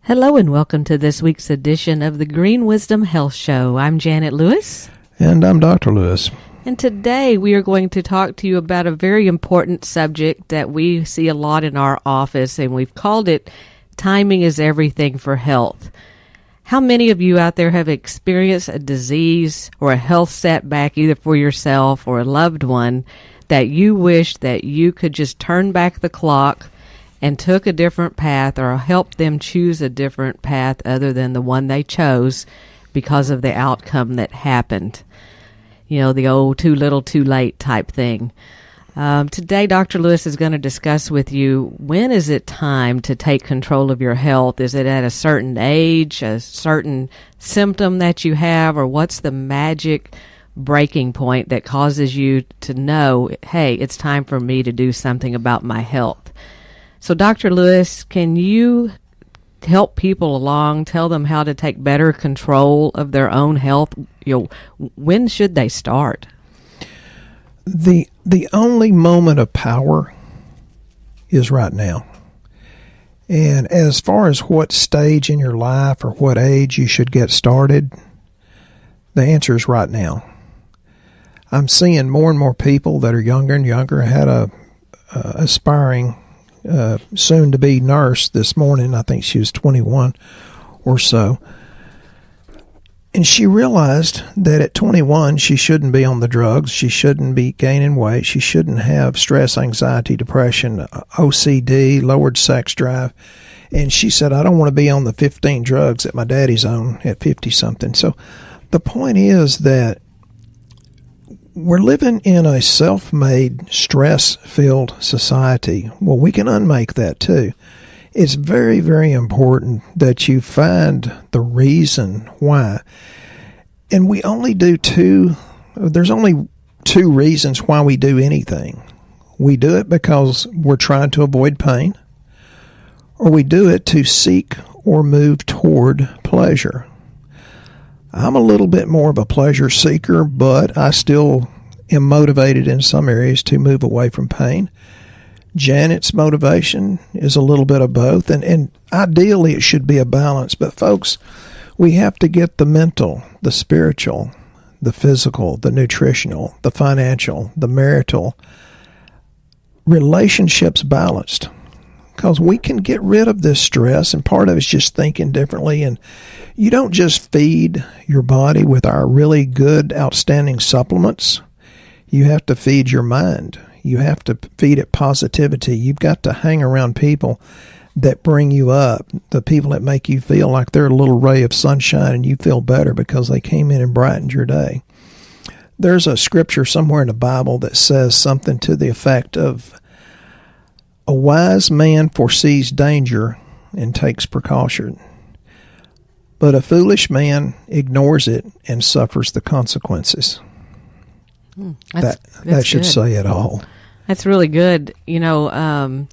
Hello and welcome to this week's edition of the Green Wisdom Health Show. I'm Janet Lewis. And I'm Dr. Lewis. And today we are going to talk to you about a very important subject that we see a lot in our office, and we've called it Timing is Everything for Health. How many of you out there have experienced a disease or a health setback, either for yourself or a loved one, that you wish that you could just turn back the clock and took a different path or helped them choose a different path other than the one they chose because of the outcome that happened? You know, the old too little, too late type thing. Today, Dr. Lewis is going to discuss with you, when is it time to take control of your health? Is it at a certain age, a certain symptom that you have, or what's the magic breaking point that causes you to know, hey, it's time for me to do something about my health? So, Dr. Lewis, can you help people along, tell them how to take better control of their own health? You know, when should they start? The only moment of power is right now. And as far as what stage in your life or what age you should get started, the answer is right now. I'm seeing more and more people that are younger and younger. I had a aspiring soon-to-be nurse this morning. I think she was 21 or so. And she realized that at 21, she shouldn't be on the drugs. She shouldn't be gaining weight. She shouldn't have stress, anxiety, depression, OCD, lowered sex drive. And she said, I don't want to be on the 15 drugs that my daddy's on at 50-something. So the point is that we're living in a self-made, stress-filled society. Well, we can unmake that too. It's very, very important that you find the reason why. And we only do there's only two reasons why we do anything. We do it because we're trying to avoid pain, or we do it to seek or move toward pleasure. I'm a little bit more of a pleasure seeker, but I still am motivated in some areas to move away from pain. Janet's motivation is a little bit of both, and ideally it should be a balance. But folks, we have to get the mental, the spiritual, the physical, the nutritional, the financial, the marital relationships balanced, because we can get rid of this stress, and part of it's just thinking differently. And you don't just feed your body with our really good, outstanding supplements. You have to feed your mind. You have to feed it positivity. You've got to hang around people that bring you up, the people that make you feel like they're a little ray of sunshine and you feel better because they came in and brightened your day. There's a scripture somewhere in the Bible that says something to the effect of, a wise man foresees danger and takes precaution, but a foolish man ignores it and suffers the consequences. That should say it all. That's really good. You know,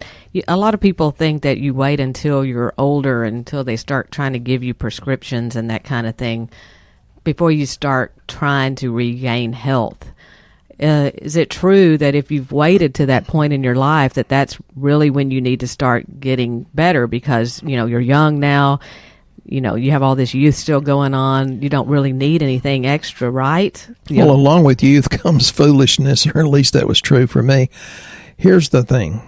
a lot of people think that you wait until you're older, until they start trying to give you prescriptions and that kind of thing, before you start trying to regain health. Is it true that if you've waited to that point in your life, that that's really when you need to start getting better? Because, you know, you're young now, you know, you have all this youth still going on. You don't really need anything extra, right? Well, along with youth comes foolishness, or at least that was true for me. Here's the thing.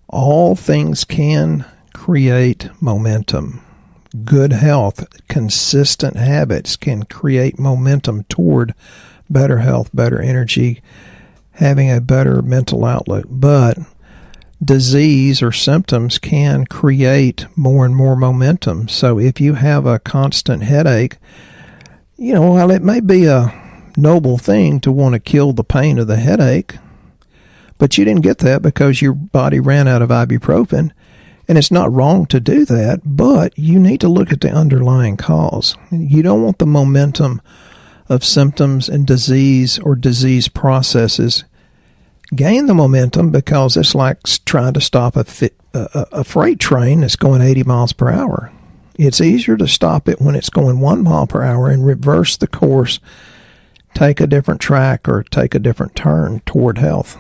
All things can create momentum. Good health, consistent habits can create momentum toward better health, better energy, having a better mental outlook. But disease or symptoms can create more and more momentum. So if you have a constant headache, you know, while it may be a noble thing to want to kill the pain of the headache, but you didn't get that because your body ran out of ibuprofen. And it's not wrong to do that, but you need to look at the underlying cause. You don't want the momentum of symptoms and disease or disease processes gain the momentum, because it's like trying to stop a freight train that's going 80 miles per hour. It's easier to stop it when it's going 1 mile per hour and reverse the course, take a different track or take a different turn toward health.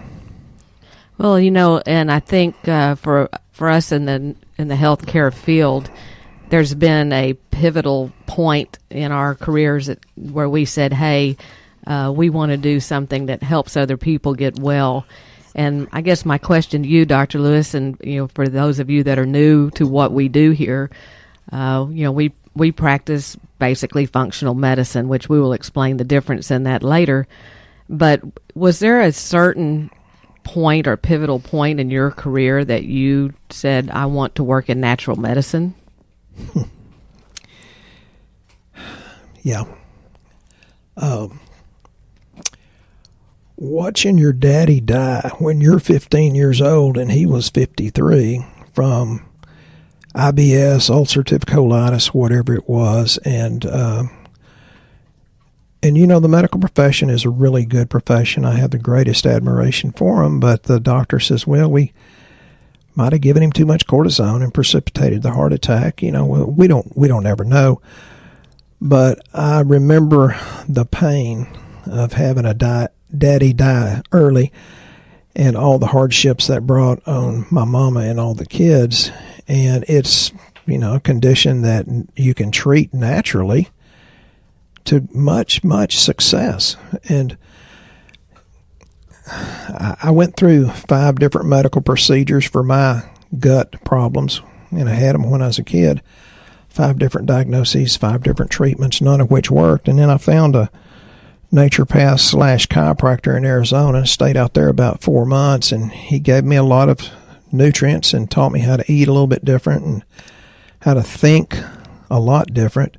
Well, you know, and I think for us in the healthcare field, there's been a pivotal point in our careers where we said, hey, we want to do something that helps other people get well. And I guess my question to you, Dr. Lewis, and for those of you that are new to what we do here, we practice basically functional medicine, which we will explain the difference in that later. But was there a certain point or pivotal point in your career that you said, I want to work in natural medicine? Yeah. Watching your daddy die when you're 15 years old and he was 53 from IBS, ulcerative colitis, whatever it was, and the medical profession is a really good profession. I have the greatest admiration for them, but the doctor says, well, we might have given him too much cortisone and precipitated the heart attack. We don't ever know. But I remember the pain of having a daddy die early and all the hardships that brought on my mama and all the kids. And it's, a condition that you can treat naturally to much, much success. And I went through 5 different medical procedures for my gut problems, and I had them when I was a kid. 5 different diagnoses, 5 different treatments, none of which worked. And then I found a naturopath / chiropractor in Arizona, stayed out there about 4 months, and he gave me a lot of nutrients and taught me how to eat a little bit different and how to think a lot different.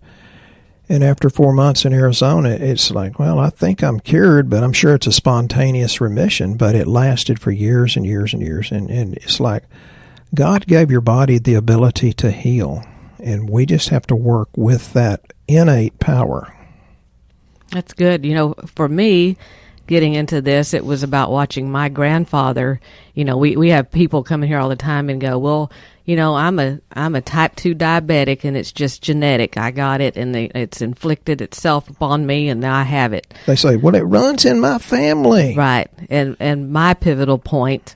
And after 4 months in Arizona, it's like, well, I think I'm cured, but I'm sure it's a spontaneous remission. But it lasted for years and years and years. And it's like God gave your body the ability to heal, and we just have to work with that innate power. That's good. For me, getting into this, it was about watching my grandfather. We have people coming here all the time and go, well, I'm a type 2 diabetic, and it's just genetic. I got it, and it's inflicted itself upon me, and now I have it. They say, well, it runs in my family. Right. And my pivotal point,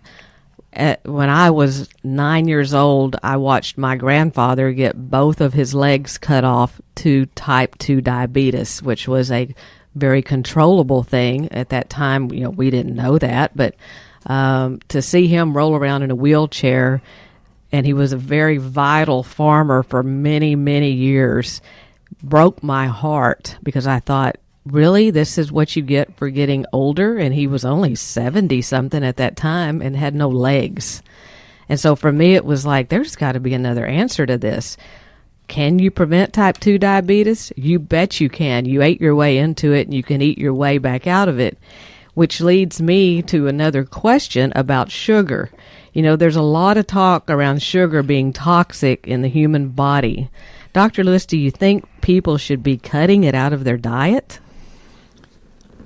when I was 9 years old, I watched my grandfather get both of his legs cut off to type 2 diabetes, which was a very controllable thing. At that time, we didn't know that, but to see him roll around in a wheelchair, and he was a very vital farmer for many, many years, broke my heart, because I thought, really, this is what you get for getting older? And he was only 70-something at that time and had no legs. And so for me, it was like, there's got to be another answer to this. Can you prevent type 2 diabetes? You bet you can. You ate your way into it, and you can eat your way back out of it, which leads me to another question about sugar. There's a lot of talk around sugar being toxic in the human body. Dr. Lewis, do you think people should be cutting it out of their diet?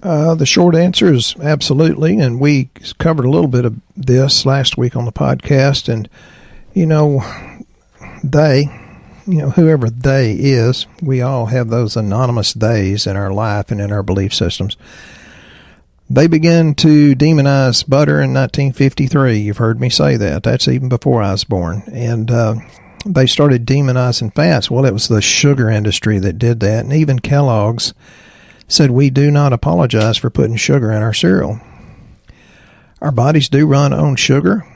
The short answer is absolutely, and we covered a little bit of this last week on the podcast. And whoever they is, we all have those anonymous theys in our life and in our belief systems. They began to demonize butter in 1953. You've heard me say that. That's even before I was born. And they started demonizing fats. Well, it was the sugar industry that did that. And even Kellogg's said, we do not apologize for putting sugar in our cereal. Our bodies do run on sugar,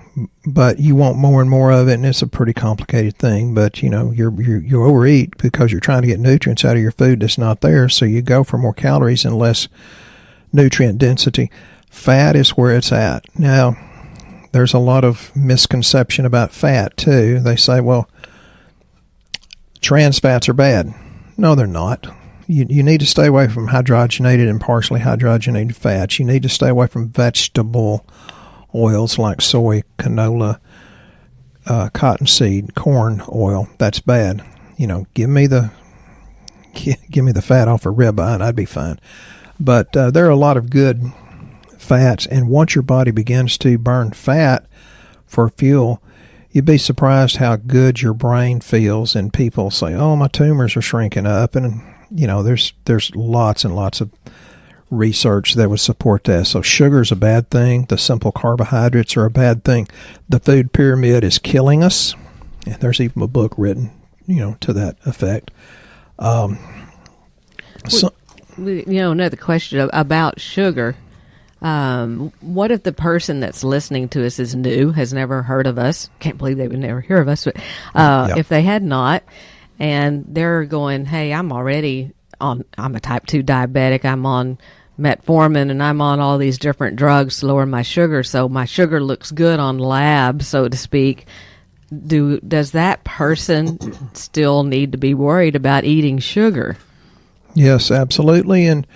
but you want more and more of it, and it's a pretty complicated thing. But, you overeat because you're trying to get nutrients out of your food that's not there, so you go for more calories and less nutrient density. Fat is where it's at. Now, there's a lot of misconception about fat, too. They say, well, trans fats are bad. No, they're not. You need to stay away from hydrogenated and partially hydrogenated fats. You need to stay away from vegetable oils like soy, canola, cottonseed, corn oil. That's bad. Give me the fat off a ribeye and I'd be fine. But there are a lot of good fats, and once your body begins to burn fat for fuel, you'd be surprised how good your brain feels. And people say, oh, my tumors are shrinking up. And, there's lots and lots of research that would support that. So sugar's a bad thing. The simple carbohydrates are a bad thing. The food pyramid is killing us. And there's even a book written, to that effect. Another question about sugar. What if the person that's listening to us is new, has never heard of us? Can't believe they would never hear of us. But if they had not, and they're going, hey, I'm a type 2 diabetic. I'm on metformin, and I'm on all these different drugs to lower my sugar, so my sugar looks good on lab, so to speak. Does that person still need to be worried about eating sugar? Yes, absolutely. And,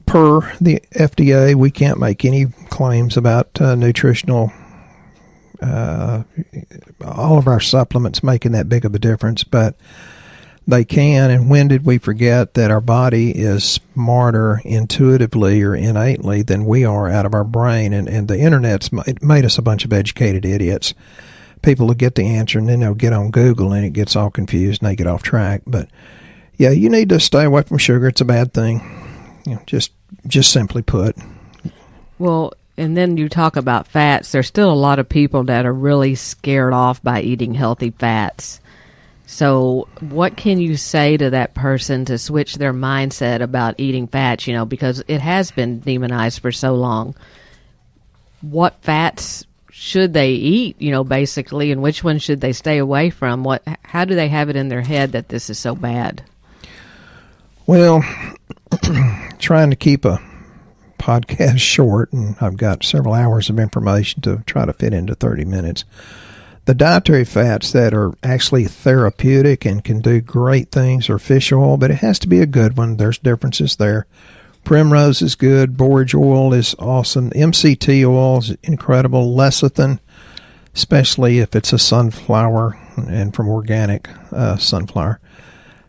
per the FDA, we can't make any claims about nutritional, all of our supplements making that big of a difference, but they can. And when did we forget that our body is smarter intuitively or innately than we are out of our brain? And the internet's made us a bunch of educated idiots. People will get the answer, and then they'll get on Google, and it gets all confused, and they get off track. But, yeah, you need to stay away from sugar. It's a bad thing, just simply put. Well, and then you talk about fats. There's still a lot of people that are really scared off by eating healthy fats. So what can you say to that person to switch their mindset about eating fats, because it has been demonized for so long? What fats should they eat, basically, and which ones should they stay away from? How do they have it in their head that this is so bad? Well, trying to keep a podcast short, and I've got several hours of information to try to fit into 30 minutes. The dietary fats that are actually therapeutic and can do great things are fish oil, but it has to be a good one. There's differences there. Primrose is good. Borage oil is awesome. MCT oil is incredible. Lecithin, especially if it's a sunflower and from organic sunflower.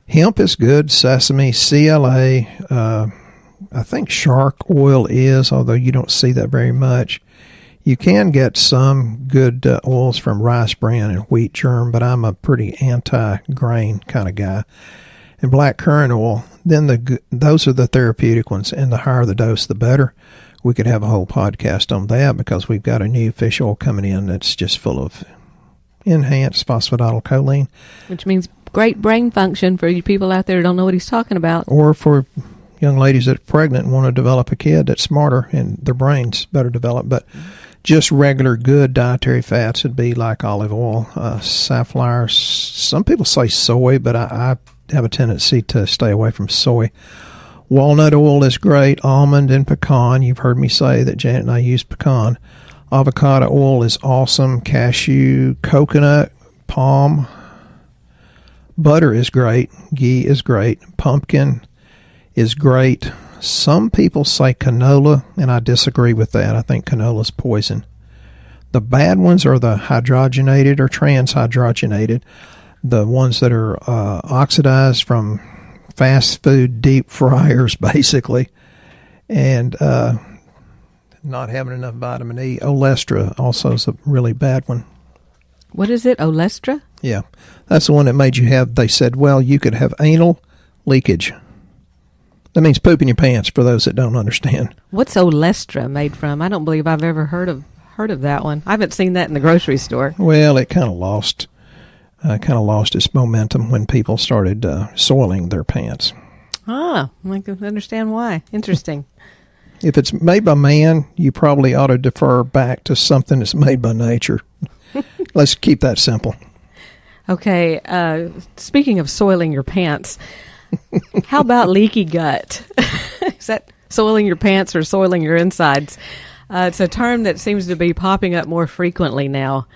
Hemp is good. Sesame, CLA, I think shark oil is, although you don't see that very much. You can get some good oils from rice bran and wheat germ, but I'm a pretty anti-grain kind of guy. And black currant oil, then those are the therapeutic ones, and the higher the dose, the better. We could have a whole podcast on that because we've got a new fish oil coming in that's just full of enhanced phosphatidylcholine. Which means great brain function for you people out there who don't know what he's talking about. Or for young ladies that are pregnant and want to develop a kid that's smarter and their brain's better developed. But just regular good dietary fats would be like olive oil, safflower. Some people say soy, but I have a tendency to stay away from soy. Walnut oil is great. Almond and pecan. You've heard me say that Janet and I use pecan. Avocado oil is awesome. Cashew, coconut, palm. Butter is great. Ghee is great. Pumpkin is great. Some people say canola, and I disagree with that. I think canola's poison. The bad ones are the hydrogenated or transhydrogenated, the ones that are oxidized from fast food deep fryers, basically, and not having enough vitamin E. Olestra also is a really bad one. What is it, Olestra? Yeah, that's the one that made you have, they said, well, you could have anal leakage. That means poop in your pants, for those that don't understand. What's Olestra made from? I don't believe I've ever heard of that one. I haven't seen that in the grocery store. Well, it kind of lost its momentum when people started soiling their pants. Ah, I can understand why. Interesting. If it's made by man, you probably ought to defer back to something that's made by nature. Let's keep that simple. Okay, speaking of soiling your pants, how about leaky gut? Is that soiling your pants or soiling your insides? It's a term that seems to be popping up more frequently now.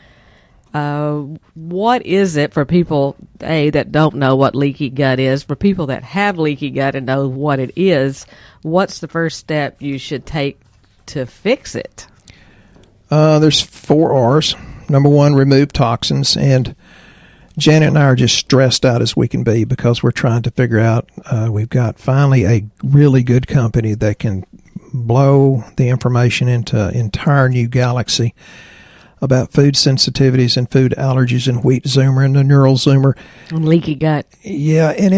What is it for people, that don't know what leaky gut is? For people that have leaky gut and know what it is, what's the first step you should take to fix it? There's 4 R's. Number 1, remove toxins. And Janet and I are just stressed out as we can be because we're trying to figure out, we've got finally a really good company that can blow the information into an entire new galaxy about food sensitivities and food allergies and wheat zoomer and the neural zoomer. And leaky gut. Yeah, and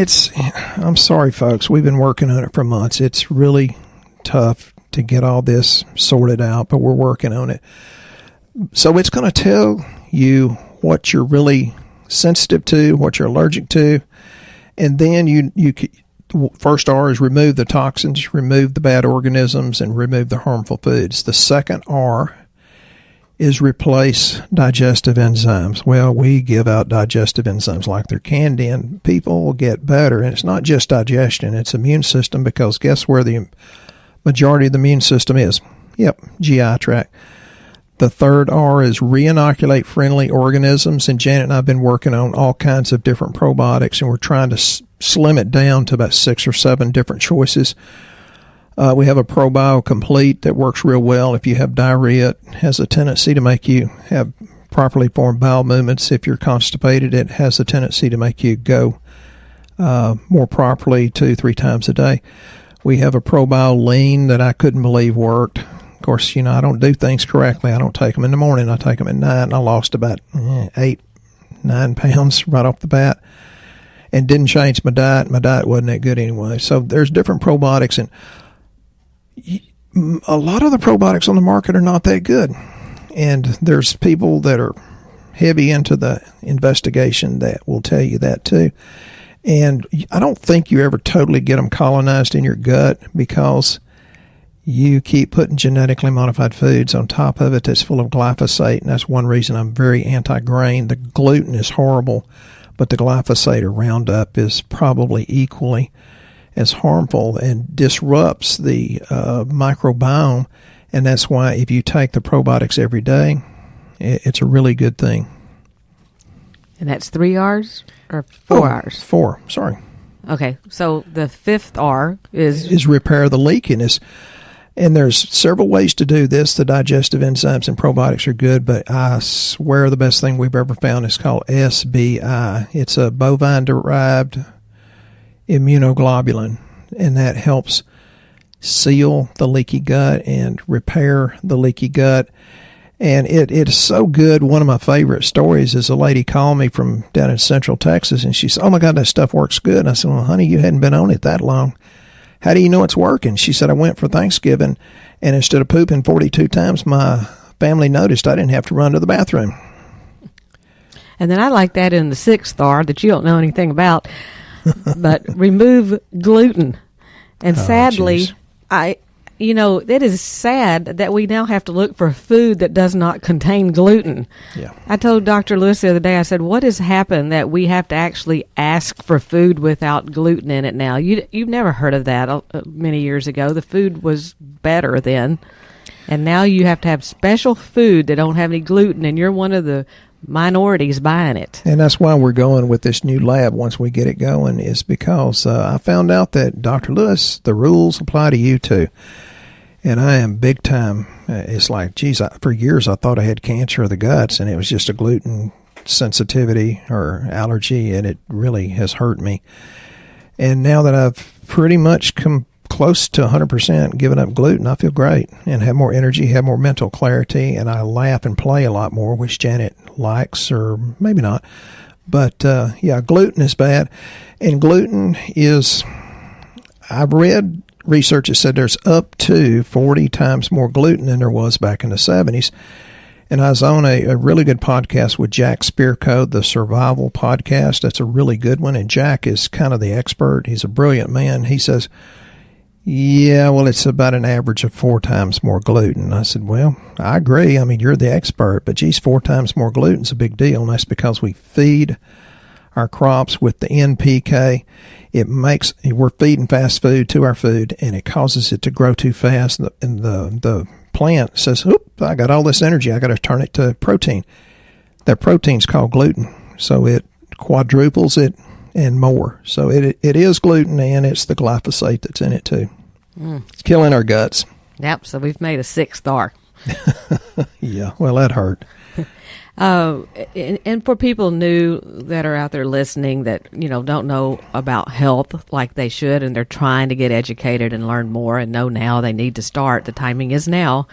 I'm sorry, folks, we've been working on it for months. It's really tough to get all this sorted out, but we're working on it. So it's going to tell you what you're really sensitive to, what you're allergic to, and then first R is remove the toxins, remove the bad organisms, and remove the harmful foods. The second R is replace digestive enzymes. Well, we give out digestive enzymes like they're candy, and people will get better. And it's not just digestion, it's immune system, because guess where the majority of the immune system is? Yep, GI tract. The third R is reinoculate friendly organisms, and Janet and I have been working on all kinds of different probiotics, and we're trying to slim it down to about 6 or 7 different choices. We have a ProBio Complete that works real well. If you have diarrhea, it has a tendency to make you have properly formed bowel movements. If you're constipated, it has a tendency to make you go more properly 2-3 times a day. We have a ProBio Lean that I couldn't believe worked. Of course, I don't do things correctly. I don't take them in the morning. I take them at night, and I lost about 8-9 pounds right off the bat, and didn't change my diet. My diet wasn't that good anyway. So there's different probiotics, and a lot of the probiotics on the market are not that good. And there's people that are heavy into the investigation that will tell you that too. And I don't think you ever totally get them colonized in your gut, because you keep putting genetically modified foods on top of it that's full of glyphosate. And that's one reason I'm very anti-grain. The gluten is horrible, but the glyphosate or Roundup is probably equally as harmful and disrupts the microbiome. And that's why if you take the probiotics every day, it's a really good thing. And that's 3 R's or 4 R's? 4, sorry. Okay, so the 5th R is repair the leak. And there's several ways to do this. The digestive enzymes and probiotics are good, but I swear the best thing we've ever found is called SBI. It's a bovine-derived immunoglobulin, and that helps seal the leaky gut and repair the leaky gut. And it is so good. One of my favorite stories is a lady called me from down in Central Texas, and she said, "Oh my God, that stuff works good." And I said, "Well, honey, you hadn't been on it that long. How do you know it's working?" She said, "I went for Thanksgiving, and instead of pooping 42 times, my family noticed I didn't have to run to the bathroom." And then I like that in the 6th R that you don't know anything about, but remove gluten. And sadly, it is sad that we now have to look for food that does not contain gluten. Yeah. I told Dr. Lewis the other day, I said, what has happened that we have to actually ask for food without gluten in it now? You've never heard of that many years ago. The food was better then. And now you have to have special food that don't have any gluten, and you're one of the minorities buying it. And that's why we're going with this new lab once we get it going, is because I found out that, Dr. Lewis, the rules apply to you too. And I am big time. It's like, geez, for years I thought I had cancer of the guts, and it was just a gluten sensitivity or allergy, and it really has hurt me. And now that I've pretty much come close to 100% giving up gluten, I feel great and have more energy, have more mental clarity, and I laugh and play a lot more, which Janet likes, or maybe not. But gluten is bad. And gluten is, I've read research that said there's up to 40 times more gluten than there was back in the 70s. And I was on a really good podcast with Jack Spearco, the Survival Podcast. That's a really good one. And Jack is kind of the expert. He's a brilliant man. He says, yeah, well, it's about an average of 4 times more gluten. I said, well, I agree. I mean, you're the expert, but geez, 4 times more gluten's a big deal. And that's because we feed our crops with the NPK. We're feeding fast food to our food, and it causes it to grow too fast. And the plant says, oop, I got all this energy. I got to turn it to protein. That protein's called gluten. So it quadruples it and more. So it is gluten, and it's the glyphosate that's in it too. It's killing our guts. Yep, so we've made a 6th R. Yeah, well, that hurt. And for people new that are out there listening that, don't know about health like they should, and they're trying to get educated and learn more and know now they need to start, the timing is now.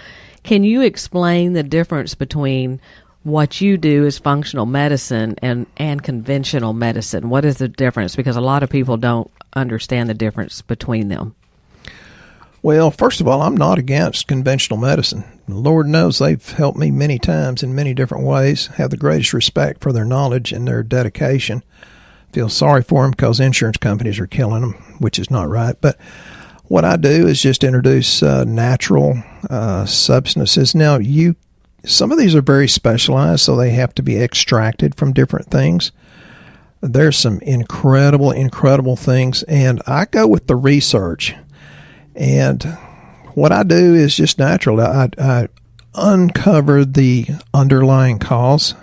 Can you explain the difference between what you do is functional medicine and conventional medicine? What is the difference? Because a lot of people don't understand the difference between them. Well, first of all, I'm not against conventional medicine. Lord knows they've helped me many times in many different ways. Have the greatest respect for their knowledge and their dedication. Feel sorry for them because insurance companies are killing them, which is not right. But what I do is just introduce natural substances. Now, some of these are very specialized, so they have to be extracted from different things. There's some incredible things, and I go with the research. And what I do is just natural. I uncover the underlying cause.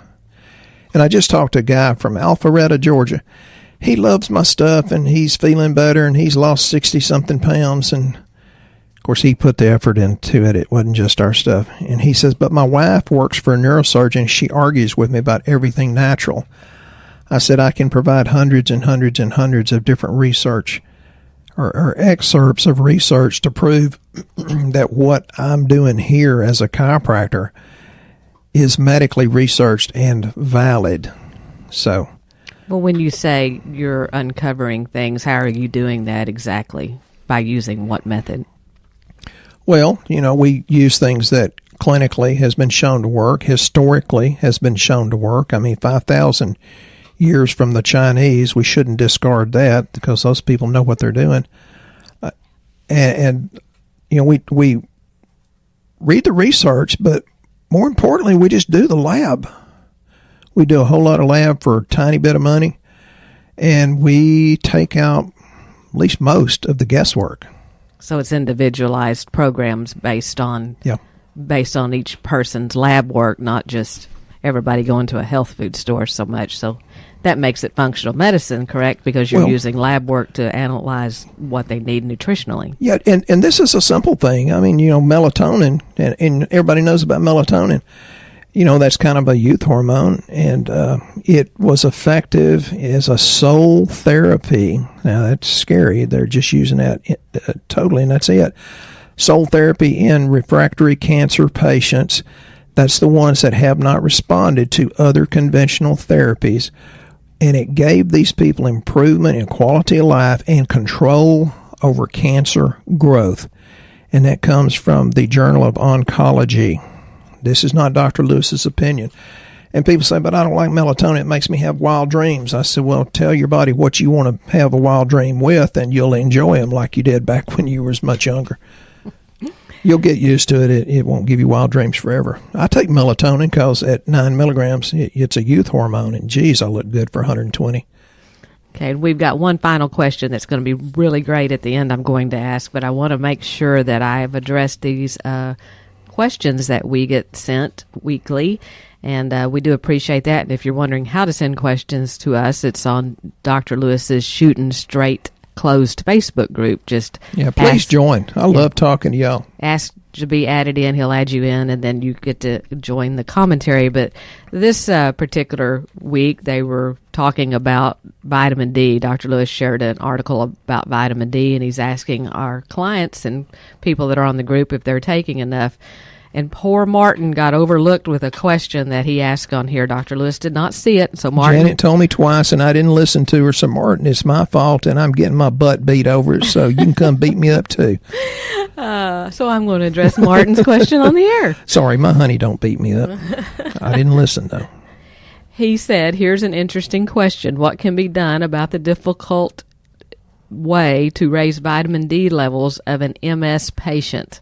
And I just talked to a guy from Alpharetta, Georgia. He loves my stuff, and he's feeling better, and he's lost 60-something pounds. And, of course, he put the effort into it. It wasn't just our stuff. And he says, but my wife works for a neurosurgeon. She argues with me about everything natural. I said, I can provide hundreds and hundreds and hundreds of different research or excerpts of research to prove that what I'm doing here as a chiropractor is medically researched and valid. So, well, when you say you're uncovering things, how are you doing that exactly? By using what method? Well, we use things that clinically has been shown to work, historically has been shown to work. I mean, 5,000 years from the Chinese, we shouldn't discard that because those people know what they're doing. We read the research, but more importantly, we just do the lab. We do a whole lot of lab for a tiny bit of money, and we take out at least most of the guesswork. So it's individualized programs based on each person's lab work, not just everybody going to a health food store so much. So that makes it functional medicine, correct? Because you're using lab work to analyze what they need nutritionally. Yeah, and this is a simple thing. I mean, melatonin, and everybody knows about melatonin. That's kind of a youth hormone, and it was effective as a soul therapy. Now, that's scary. They're just using that totally, and that's it. Soul therapy in refractory cancer patients. That's the ones that have not responded to other conventional therapies. And it gave these people improvement in quality of life and control over cancer growth. And that comes from the Journal of Oncology. This is not Dr. Lewis's opinion. And people say, but I don't like melatonin. It makes me have wild dreams. I said, well, tell your body what you want to have a wild dream with, and you'll enjoy them like you did back when you were much younger. You'll get used to it. It won't give you wild dreams forever. I take melatonin because at 9 milligrams, it's a youth hormone, and geez, I look good for 120. Okay, we've got one final question that's going to be really great at the end I'm going to ask, but I want to make sure that I have addressed these questions that we get sent weekly, and we do appreciate that. And if you're wondering how to send questions to us, it's on Dr. Lewis's Shooting Straight closed Facebook group. Please join. I love talking to y'all. Ask to be added in. He'll add you in, and then you get to join the commentary. But this particular week, they were talking about vitamin D. Dr. Lewis shared an article about vitamin D, and he's asking our clients and people that are on the group if they're taking enough. And poor Martin got overlooked with a question that he asked on here. Dr. Lewis did not see it. So Martin, Janet told me twice, and I didn't listen to her. So Martin, it's my fault, and I'm getting my butt beat over it. So you can come beat me up too. So I'm going to address Martin's question on the air. Sorry, my honey don't beat me up. I didn't listen though. He said, "Here's an interesting question. What can be done about the difficult way to raise vitamin D levels of an MS patient?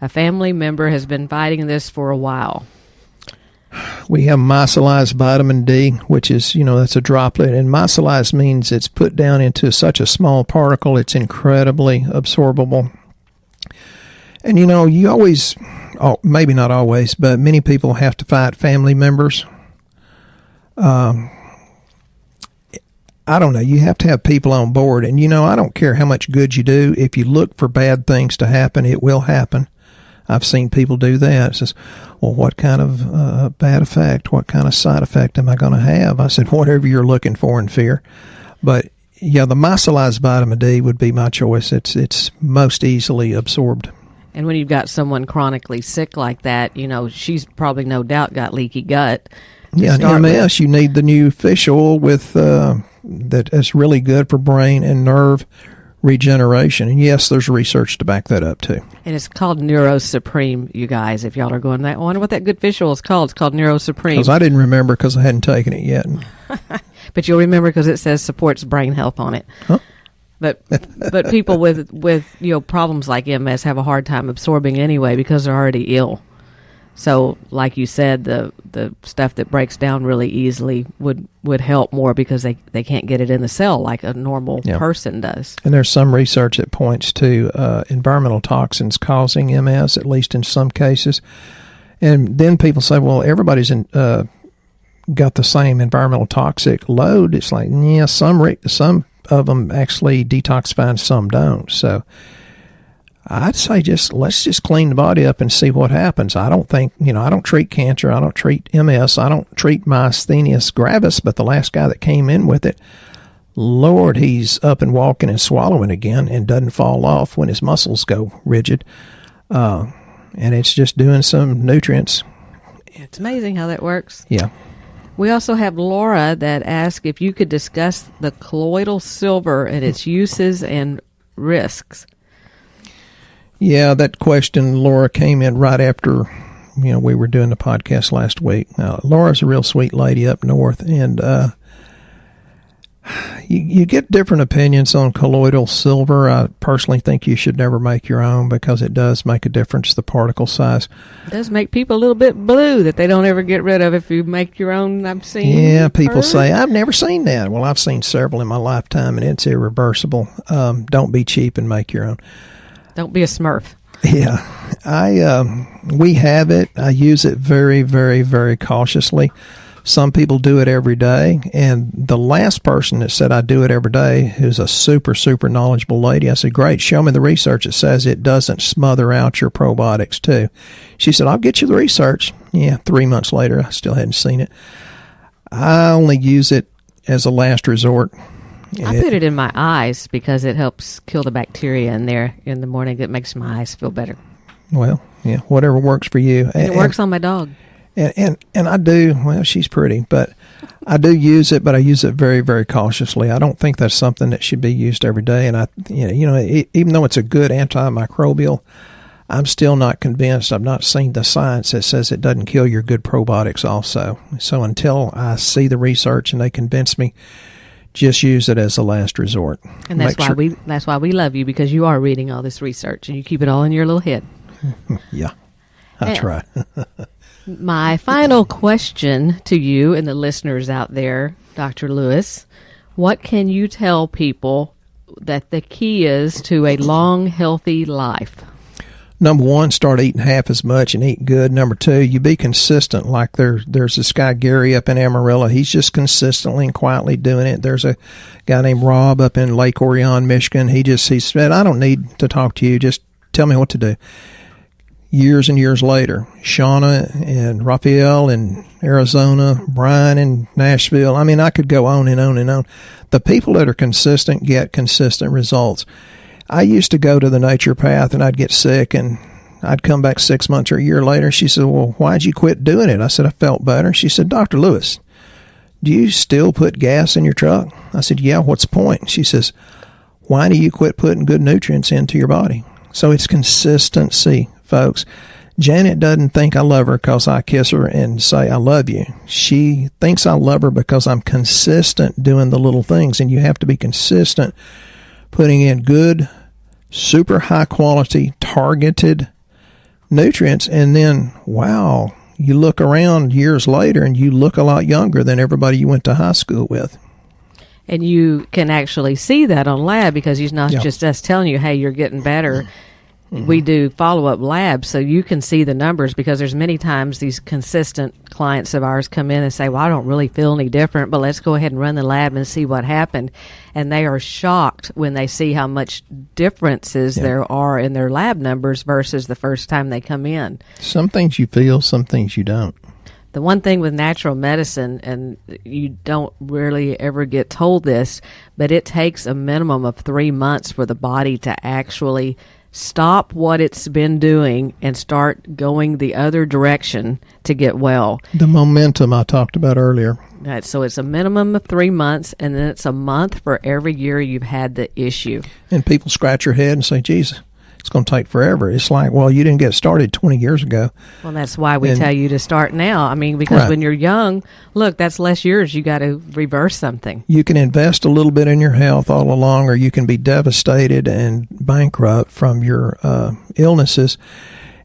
A family member has been fighting this for a while." We have micellized vitamin D, which is, that's a droplet. And micellized means it's put down into such a small particle, it's incredibly absorbable. And, you always, maybe not always, but many people have to fight family members. I don't know. You have to have people on board. And, I don't care how much good you do. If you look for bad things to happen, it will happen. I've seen people do that. It says, well, what kind of bad effect, what kind of side effect am I going to have? I said, whatever you're looking for in fear. But, the micellized vitamin D would be my choice. It's most easily absorbed. And when you've got someone chronically sick like that, she's probably no doubt got leaky gut. Yeah, in MS, you need the new fish oil with that is really good for brain and nerve regeneration. And yes, there's research to back that up too. And it's called NeuroSupreme, you guys. If y'all are going, I wonder what that good fish oil is called. It's called NeuroSupreme. Because I didn't remember because I hadn't taken it yet. But you'll remember because it says supports brain health on it. Huh? But people with problems like MS have a hard time absorbing anyway because they're already ill. So, like you said, the stuff that breaks down really easily would help more because they can't get it in the cell like a normal person does. And there's some research that points to environmental toxins causing MS, at least in some cases. And then people say, well, everybody's got the same environmental toxic load. It's like, yeah, some of them actually detoxify and some don't. So I'd say let's just clean the body up and see what happens. I don't think, I don't treat cancer. I don't treat MS. I don't treat myasthenia gravis, but the last guy that came in with it, Lord, he's up and walking and swallowing again and doesn't fall off when his muscles go rigid. And it's just doing some nutrients. It's amazing how that works. Yeah. We also have Laura that asked if you could discuss the colloidal silver and its uses and risks. Yeah, that question, Laura, came in right after, we were doing the podcast last week. Laura's a real sweet lady up north, and you get different opinions on colloidal silver. I personally think you should never make your own because it does make a difference, the particle size. It does make people a little bit blue that they don't ever get rid of if you make your own, I've seen. Yeah, people say, I've never seen that. Well, I've seen several in my lifetime, and it's irreversible. Don't be cheap and make your own. Don't be a Smurf. Yeah, we have it. I use it very, very, very cautiously. Some people do it every day, and the last person that said I do it every day, who's a super, super knowledgeable lady, I said, great, show me the research that says it doesn't smother out your probiotics too. She said, I'll get you the research. Yeah, 3 months later, I still hadn't seen it. I only use it as a last resort. I put it in my eyes because it helps kill the bacteria in there in the morning. It makes my eyes feel better. Well, yeah, whatever works for you. And it works on my dog. And I do, well, she's pretty, but I do use it, but I use it very, very cautiously. I don't think that's something that should be used every day. And even though it's a good antimicrobial, I'm still not convinced. I've not seen the science that says it doesn't kill your good probiotics also. So until I see the research and they convince me, just use it as a last resort. And that's why we love you, because you are reading all this research and you keep it all in your little head. Yeah, I try. My final question to you and the listeners out there, Dr. Lewis, what can you tell people that the key is to a long, healthy life? Number one, start eating half as much and eat good. Number two, you be consistent. Like there's this guy, Gary, up in Amarillo. He's just consistently and quietly doing it. There's a guy named Rob up in Lake Orion, Michigan. He said, I don't need to talk to you. Just tell me what to do. Years and years later, Shauna and Raphael in Arizona, Brian in Nashville. I mean, I could go on and on and on. The people that are consistent get consistent results. I used to go to the naturopath and I'd get sick and I'd come back 6 months or a year later. She said, well, why'd you quit doing it? I said, I felt better. She said, Dr. Lewis, do you still put gas in your truck? I said, yeah, what's the point? She says, why do you quit putting good nutrients into your body? So it's consistency, folks. Janet doesn't think I love her because I kiss her and say I love you. She thinks I love her because I'm consistent doing the little things, and you have to be consistent putting in good, super high quality, targeted nutrients, and then, wow, you look around years later and you look a lot younger than everybody you went to high school with. And you can actually see that on lab, because he's not just us telling you, hey, you're getting better. Mm-hmm. We do follow-up labs, so you can see the numbers, because there's many times these consistent clients of ours come in and say, well, I don't really feel any different, but let's go ahead and run the lab and see what happened. And they are shocked when they see how much differences there are in their lab numbers versus the first time they come in. Some things you feel, some things you don't. The one thing with natural medicine, and you don't really ever get told this, but it takes a minimum of 3 months for the body to actually stop what it's been doing and start going the other direction to get well. The momentum I talked about earlier. Right, so it's a minimum of 3 months, and then it's a month for every year you've had the issue. And people scratch their head and say, "Jesus, it's going to take forever." It's like, well, you didn't get started 20 years ago. Well, that's why we tell you to start now. I mean, because when you're young, look, that's less years. You got to reverse something. You can invest a little bit in your health all along, or you can be devastated and bankrupt from your illnesses.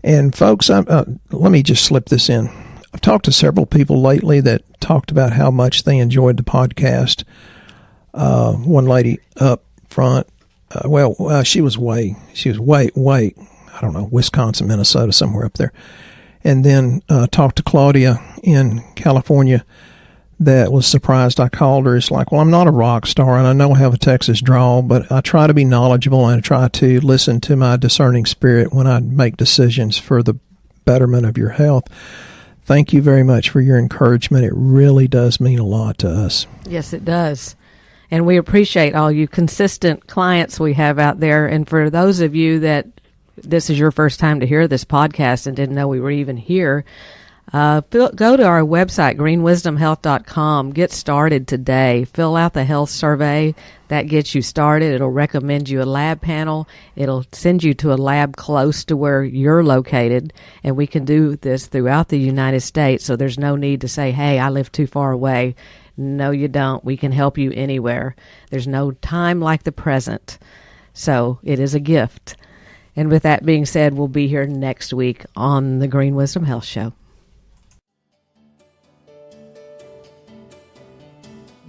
And folks, let me just slip this in. I've talked to several people lately that talked about how much they enjoyed the podcast. One lady up front, she was way, I don't know, Wisconsin, Minnesota, somewhere up there. And then talked to Claudia in California that was surprised I called her. It's like, well, I'm not a rock star, and I know I have a Texas drawl, but I try to be knowledgeable, and I try to listen to my discerning spirit when I make decisions for the betterment of your health. Thank you very much for your encouragement. It really does mean a lot to us. Yes, it does. And we appreciate all you consistent clients we have out there. And for those of you that this is your first time to hear this podcast and didn't know we were even here, go to our website, greenwisdomhealth.com. Get started today. Fill out the health survey. That gets you started. It'll recommend you a lab panel. It'll send you to a lab close to where you're located. And we can do this throughout the United States. So there's no need to say, hey, I live too far away. No, you don't. We can help you anywhere. There's no time like the present. So it is a gift. And with that being said, we'll be here next week on the Green Wisdom Health Show.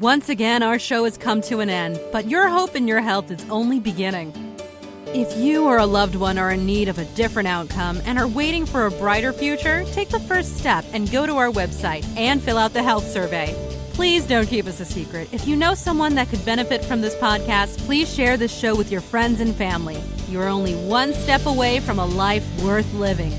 Once again, our show has come to an end, but your hope in your health is only beginning. If you or a loved one are in need of a different outcome and are waiting for a brighter future, take the first step and go to our website and fill out the health survey. Please don't keep us a secret. If you know someone that could benefit from this podcast, please share this show with your friends and family. You're only one step away from a life worth living.